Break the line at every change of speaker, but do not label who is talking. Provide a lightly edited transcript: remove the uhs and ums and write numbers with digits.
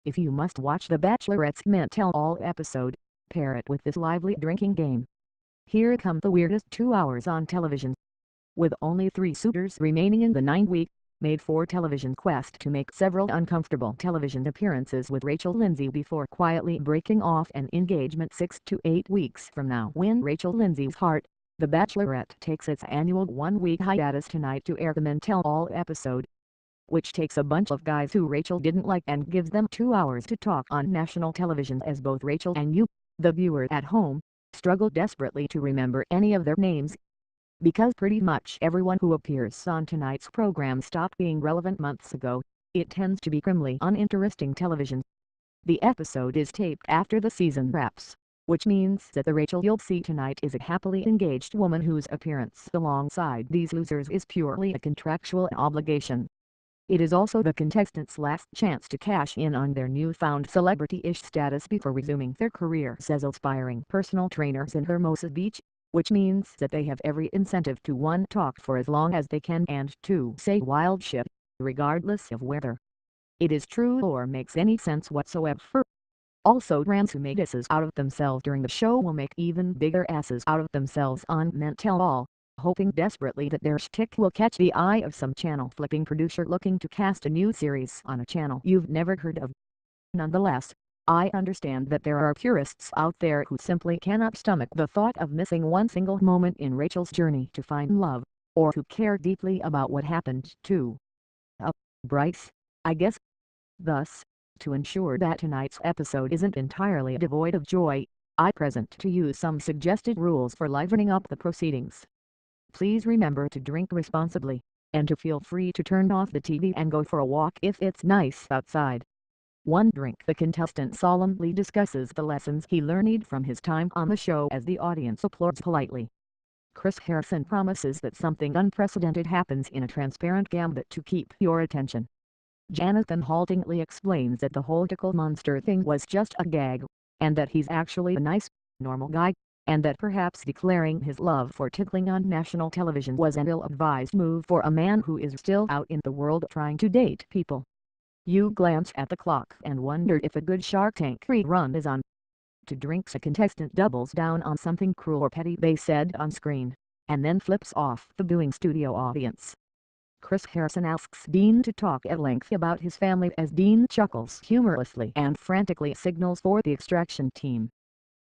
If you must watch The Bachelorette's Men Tell All episode, pair it with this lively drinking game. Here come the weirdest 2 hours on television. With only 3 suitors remaining in the 9-week, made-for-television quest to make several uncomfortable television appearances with Rachel Lindsay before quietly breaking off an engagement 6 to 8 weeks from now when Rachel Lindsay's heart, The Bachelorette takes its annual 1-week hiatus tonight to air the Men Tell All episode, which takes a bunch of guys who Rachel didn't like and gives them 2 hours to talk on national television as both Rachel and you, the viewer at home, struggle desperately to remember any of their names. Because pretty much everyone who appears on tonight's program stopped being relevant months ago, it tends to be criminally uninteresting television. The episode is taped after the season wraps, which means that the Rachel you'll see tonight is a happily engaged woman whose appearance alongside these losers is purely a contractual obligation. It is also the contestants' last chance to cash in on their newfound celebrity-ish status before resuming their careers as aspiring personal trainers in Hermosa Beach, which means that they have every incentive to 1. Talk for as long as they can and 2. Say wild shit, regardless of whether it is true or makes any sense whatsoever. Also, trans who made asses out of themselves during the show will make even bigger asses out of themselves on Men Tell All, hoping desperately that their shtick will catch the eye of some channel-flipping producer looking to cast a new series on a channel you've never heard of. Nonetheless, I understand that there are purists out there who simply cannot stomach the thought of missing one single moment in Rachel's journey to find love, or who care deeply about what happened to Bryce, I guess. Thus, to ensure that tonight's episode isn't entirely devoid of joy, I present to you some suggested rules for livening up the proceedings. Please remember to drink responsibly, and to feel free to turn off the TV and go for a walk if it's nice outside. 1 drink. The contestant solemnly discusses the lessons he learned from his time on the show as the audience applauds politely. Chris Harrison promises that something unprecedented happens in a transparent gambit to keep your attention. Jonathan haltingly explains that the whole tickle monster thing was just a gag, and that he's actually a nice, normal guy, and that perhaps declaring his love for tickling on national television was an ill-advised move for a man who is still out in the world trying to date people. You glance at the clock and wonder if a good Shark Tank rerun is on. 2 drinks. A contestant doubles down on something cruel or petty they said on screen, and then flips off the booing studio audience. Chris Harrison asks Dean to talk at length about his family as Dean chuckles humorously and frantically signals for the extraction team.